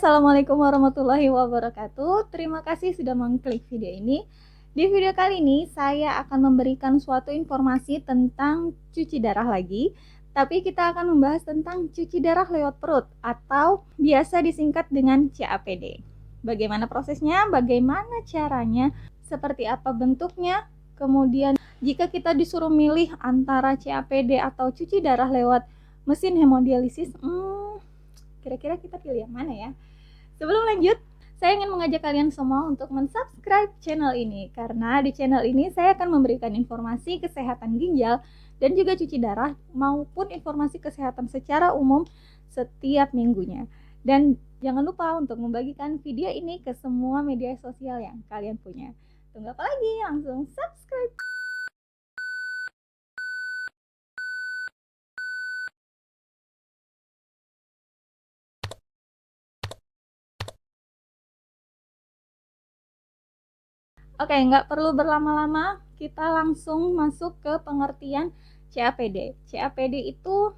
Assalamualaikum warahmatullahi wabarakatuh. Terima kasih sudah mengklik video ini. Di video kali ini saya akan memberikan suatu informasi tentang cuci darah lagi. Tapi kita akan membahas tentang cuci darah lewat perut atau biasa disingkat dengan CAPD. Bagaimana prosesnya, bagaimana caranya, seperti apa bentuknya, kemudian jika kita disuruh milih antara CAPD atau cuci darah lewat mesin hemodialisis, kira-kira kita pilih yang mana ya? Sebelum lanjut, saya ingin mengajak kalian semua untuk mensubscribe channel ini, karena di channel ini saya akan memberikan informasi kesehatan ginjal dan juga cuci darah maupun informasi kesehatan secara umum setiap minggunya. Dan jangan lupa untuk membagikan video ini ke semua media sosial yang kalian punya. Tunggu apa lagi? Langsung subscribe! Oke, nggak perlu berlama-lama, kita langsung masuk ke pengertian CAPD. CAPD itu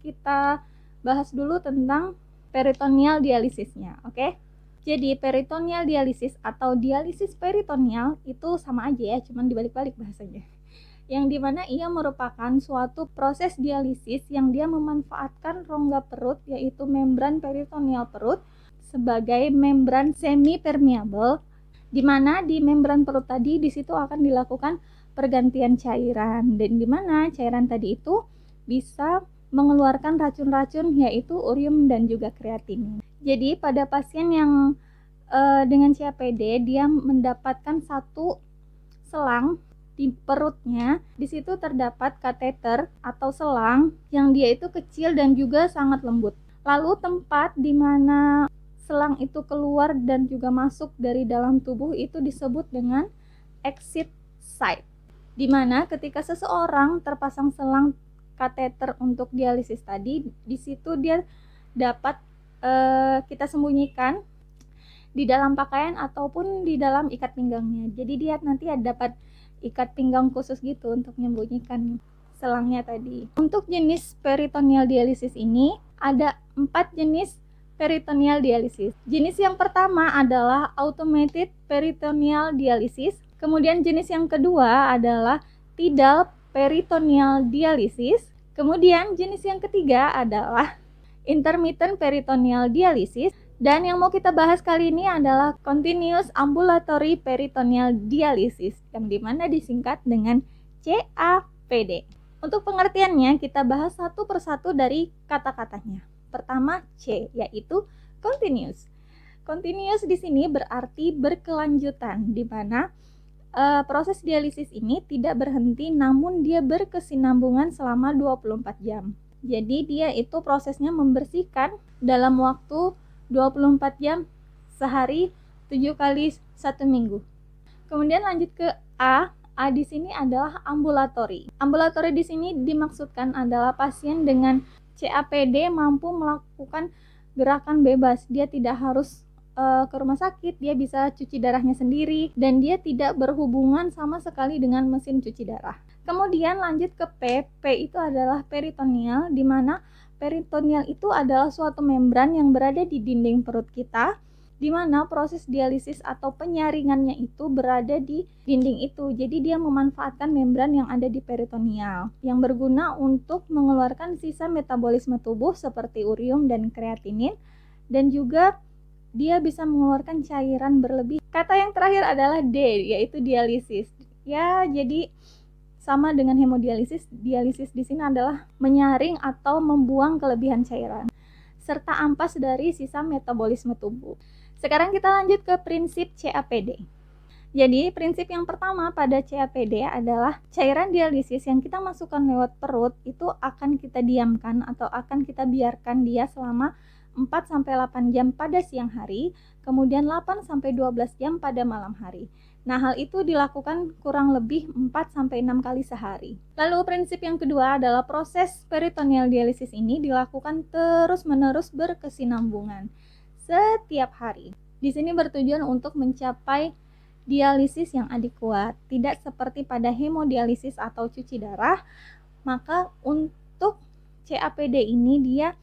kita bahas dulu tentang peritoneal dialisisnya, oke? Jadi peritoneal dialisis atau dialisis peritoneal itu sama aja ya, cuman dibalik-balik bahasanya. Yang dimana ia merupakan suatu proses dialisis yang dia memanfaatkan rongga perut, yaitu membran peritoneal perut, sebagai membran semi permeable, di mana di membran perut tadi di situ akan dilakukan pergantian cairan, dan di mana cairan tadi itu bisa mengeluarkan racun-racun yaitu urium dan juga kreatinin. Jadi pada pasien yang dengan CAPD, dia mendapatkan satu selang di perutnya. Di situ terdapat kateter atau selang yang dia itu kecil dan juga sangat lembut. Lalu tempat di mana selang itu keluar dan juga masuk dari dalam tubuh itu disebut dengan exit site, di mana ketika seseorang terpasang selang kateter untuk dialisis tadi, di situ dia dapat kita sembunyikan di dalam pakaian ataupun di dalam ikat pinggangnya. Jadi dia nanti dapat ikat pinggang khusus gitu untuk menyembunyikan selangnya tadi. Untuk jenis peritoneal dialisis ini ada 4 jenis peritoneal dialisis. Jenis yang pertama adalah automated peritoneal dialisis. Kemudian jenis yang kedua adalah tidal peritoneal dialisis. Kemudian jenis yang ketiga adalah intermittent peritoneal dialisis. Dan yang mau kita bahas kali ini adalah continuous ambulatory peritoneal dialisis, yang dimana disingkat dengan CAPD. Untuk pengertiannya kita bahas satu persatu dari kata-katanya. Pertama C, yaitu continuous. Continuous di sini berarti berkelanjutan, di mana proses dialisis ini tidak berhenti namun dia berkesinambungan selama 24 jam. Jadi dia itu prosesnya membersihkan dalam waktu 24 jam sehari 7 kali 1 minggu. Kemudian lanjut ke A. A di sini adalah ambulatori. Ambulatori di sini dimaksudkan adalah pasien dengan CAPD mampu melakukan gerakan bebas. Dia tidak harus ke rumah sakit, dia bisa cuci darahnya sendiri, dan dia tidak berhubungan sama sekali dengan mesin cuci darah. Kemudian lanjut ke P. P itu adalah peritoneal, di mana peritoneal itu adalah suatu membran yang berada di dinding perut kita, di mana proses dialisis atau penyaringannya itu berada di dinding itu. Jadi dia memanfaatkan membran yang ada di peritoneal yang berguna untuk mengeluarkan sisa metabolisme tubuh seperti urium dan kreatinin, dan juga dia bisa mengeluarkan cairan berlebih. Kata yang terakhir adalah D, yaitu dialisis. Ya, jadi sama dengan hemodialisis, dialisis di sini adalah menyaring atau membuang kelebihan cairan serta ampas dari sisa metabolisme tubuh. Sekarang kita lanjut ke prinsip CAPD. Jadi prinsip yang pertama pada CAPD adalah cairan dialisis yang kita masukkan lewat perut itu akan kita diamkan atau akan kita biarkan dia selama 4-8 jam pada siang hari, kemudian 8-12 jam pada malam hari. Nah, hal itu dilakukan kurang lebih 4-6 kali sehari. Lalu prinsip yang kedua adalah proses peritoneal dialisis ini dilakukan terus-menerus berkesinambungan setiap hari. Di sini bertujuan untuk mencapai dialisis yang adekuat, tidak seperti pada hemodialisis atau cuci darah. Maka untuk CAPD ini dia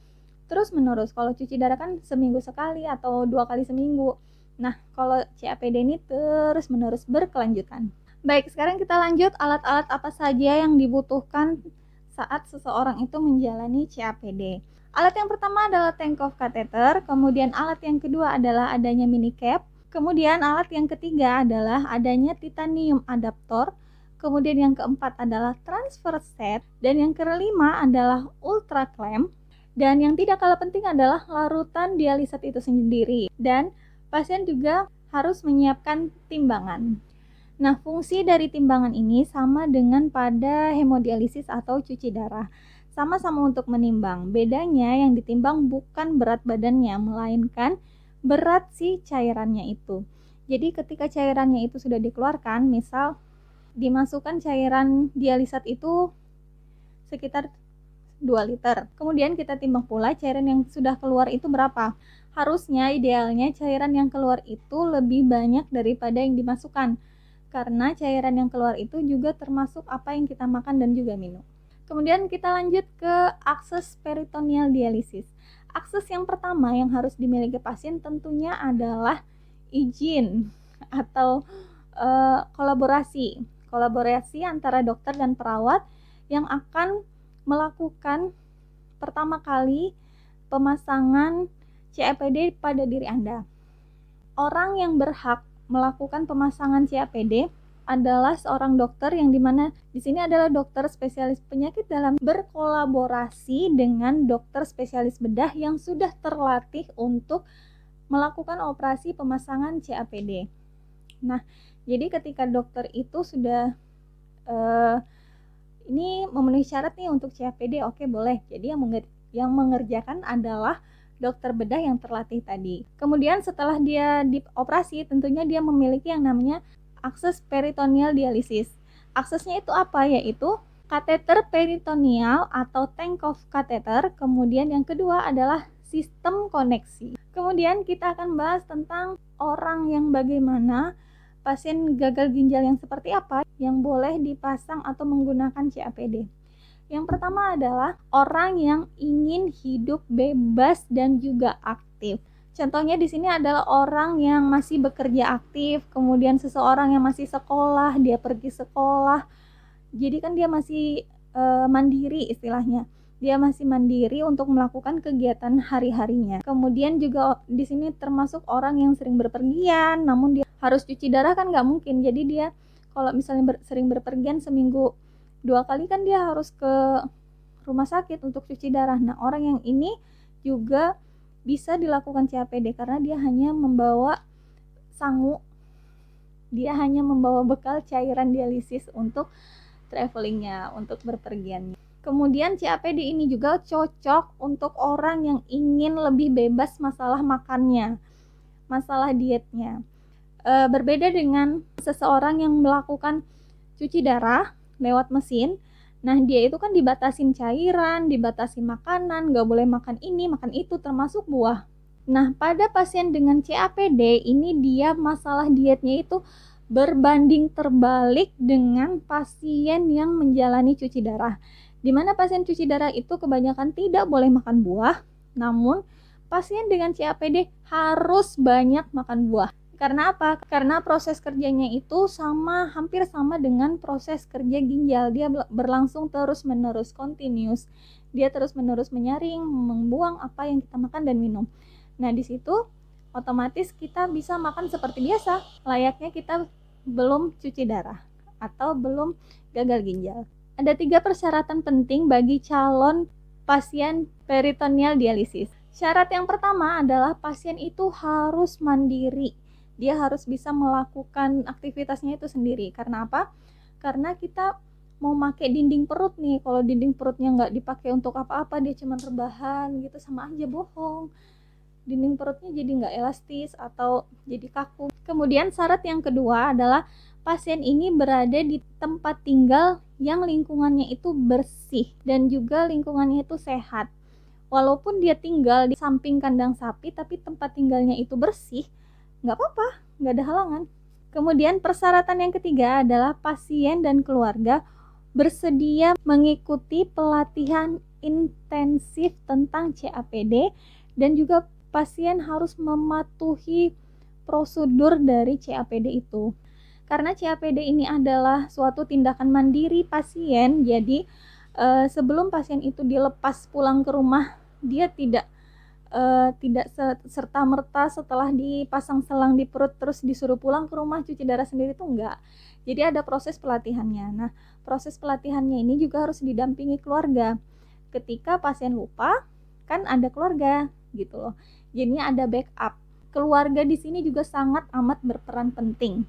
terus menerus. Kalau cuci darah kan seminggu sekali atau 2 kali seminggu. Nah, kalau CAPD ini terus menerus berkelanjutan. Baik, sekarang kita lanjut alat-alat apa saja yang dibutuhkan saat seseorang itu menjalani CAPD. Alat yang pertama adalah tank of catheter, kemudian alat yang kedua adalah adanya mini cap, kemudian alat yang ketiga adalah adanya titanium adaptor, kemudian yang keempat adalah transfer set, dan yang kelima adalah ultra clamp, dan yang tidak kalah penting adalah larutan dialiset itu sendiri. Dan pasien juga harus menyiapkan timbangan. Nah, fungsi dari timbangan ini sama dengan pada hemodialisis atau cuci darah. Sama-sama untuk menimbang. Bedanya yang ditimbang bukan berat badannya, melainkan berat si cairannya itu. Jadi ketika cairannya itu sudah dikeluarkan, misal dimasukkan cairan dialisat itu sekitar 2 liter. Kemudian kita timbang pula cairan yang sudah keluar itu berapa. Harusnya idealnya cairan yang keluar itu lebih banyak daripada yang dimasukkan. Karena cairan yang keluar itu juga termasuk apa yang kita makan dan juga minum. Kemudian kita lanjut ke akses peritoneal dialisis. Akses yang pertama yang harus dimiliki pasien tentunya adalah izin atau kolaborasi antara dokter dan perawat yang akan melakukan pertama kali pemasangan CAPD pada diri Anda. Orang yang berhak melakukan pemasangan CAPD adalah seorang dokter yang dimana di sini adalah dokter spesialis penyakit dalam berkolaborasi dengan dokter spesialis bedah yang sudah terlatih untuk melakukan operasi pemasangan CAPD. Nah, jadi ketika dokter itu sudah ini memenuhi syarat nih untuk CAPD, oke boleh. Jadi yang mengerjakan adalah dokter bedah yang terlatih tadi. Kemudian setelah dia dioperasi, tentunya dia memiliki yang namanya akses peritoneal dialisis. Aksesnya itu apa? Yaitu kateter peritoneal atau tank of catheter. Kemudian yang kedua adalah sistem koneksi. Kemudian kita akan bahas tentang orang yang bagaimana, pasien gagal ginjal yang seperti apa yang boleh dipasang atau menggunakan CAPD. Yang pertama adalah orang yang ingin hidup bebas dan juga aktif. Contohnya di sini adalah orang yang masih bekerja aktif, kemudian seseorang yang masih sekolah, dia pergi sekolah. Jadi kan dia masih mandiri istilahnya. Dia masih mandiri untuk melakukan kegiatan hari-harinya. Kemudian juga di sini termasuk orang yang sering berpergian, namun dia harus cuci darah kan nggak mungkin. Jadi dia kalau misalnya sering berpergian seminggu 2 kali kan dia harus ke rumah sakit untuk cuci darah. Nah, orang yang ini juga bisa dilakukan CAPD karena dia hanya membawa sangu, dia hanya membawa bekal cairan dialisis untuk travelingnya, untuk berpergiannya. Kemudian CAPD ini juga cocok untuk orang yang ingin lebih bebas masalah makannya, masalah dietnya. Berbeda dengan seseorang yang melakukan cuci darah lewat mesin. Nah, dia itu kan dibatasin cairan, dibatasin makanan, gak boleh makan ini, makan itu, termasuk buah. Nah, pada pasien dengan CAPD, ini dia masalah dietnya itu berbanding terbalik dengan pasien yang menjalani cuci darah. Di mana pasien cuci darah itu kebanyakan tidak boleh makan buah, namun pasien dengan CAPD harus banyak makan buah. Karena apa? Karena proses kerjanya itu hampir sama dengan proses kerja ginjal. Dia berlangsung terus-menerus, continuous. Dia terus-menerus menyaring, membuang apa yang kita makan dan minum. Nah, di situ otomatis kita bisa makan seperti biasa, layaknya kita belum cuci darah atau belum gagal ginjal. Ada 3 persyaratan penting bagi calon pasien peritoneal dialisis. Syarat yang pertama adalah pasien itu harus mandiri. Dia harus bisa melakukan aktivitasnya itu sendiri. Karena apa? Karena kita mau pakai dinding perut nih. Kalau dinding perutnya nggak dipakai untuk apa-apa, dia cuma rebahan gitu, sama aja bohong. Dinding perutnya jadi nggak elastis atau jadi kaku. Kemudian syarat yang kedua adalah pasien ini berada di tempat tinggal yang lingkungannya itu bersih dan juga lingkungannya itu sehat. Walaupun dia tinggal di samping kandang sapi, tapi tempat tinggalnya itu bersih, nggak apa-apa, nggak ada halangan. Kemudian persyaratan yang ketiga adalah pasien dan keluarga bersedia mengikuti pelatihan intensif tentang CAPD, dan juga pasien harus mematuhi prosedur dari CAPD itu. Karena CAPD ini adalah suatu tindakan mandiri pasien, jadi sebelum pasien itu dilepas pulang ke rumah, dia tidak serta-merta setelah dipasang selang di perut terus disuruh pulang ke rumah cuci darah sendiri, itu enggak. Jadi ada proses pelatihannya. Nah, proses pelatihannya ini juga harus didampingi keluarga. Ketika pasien lupa, kan ada keluarga gitu loh. Jadinya ada backup. Keluarga di sini juga sangat amat berperan penting.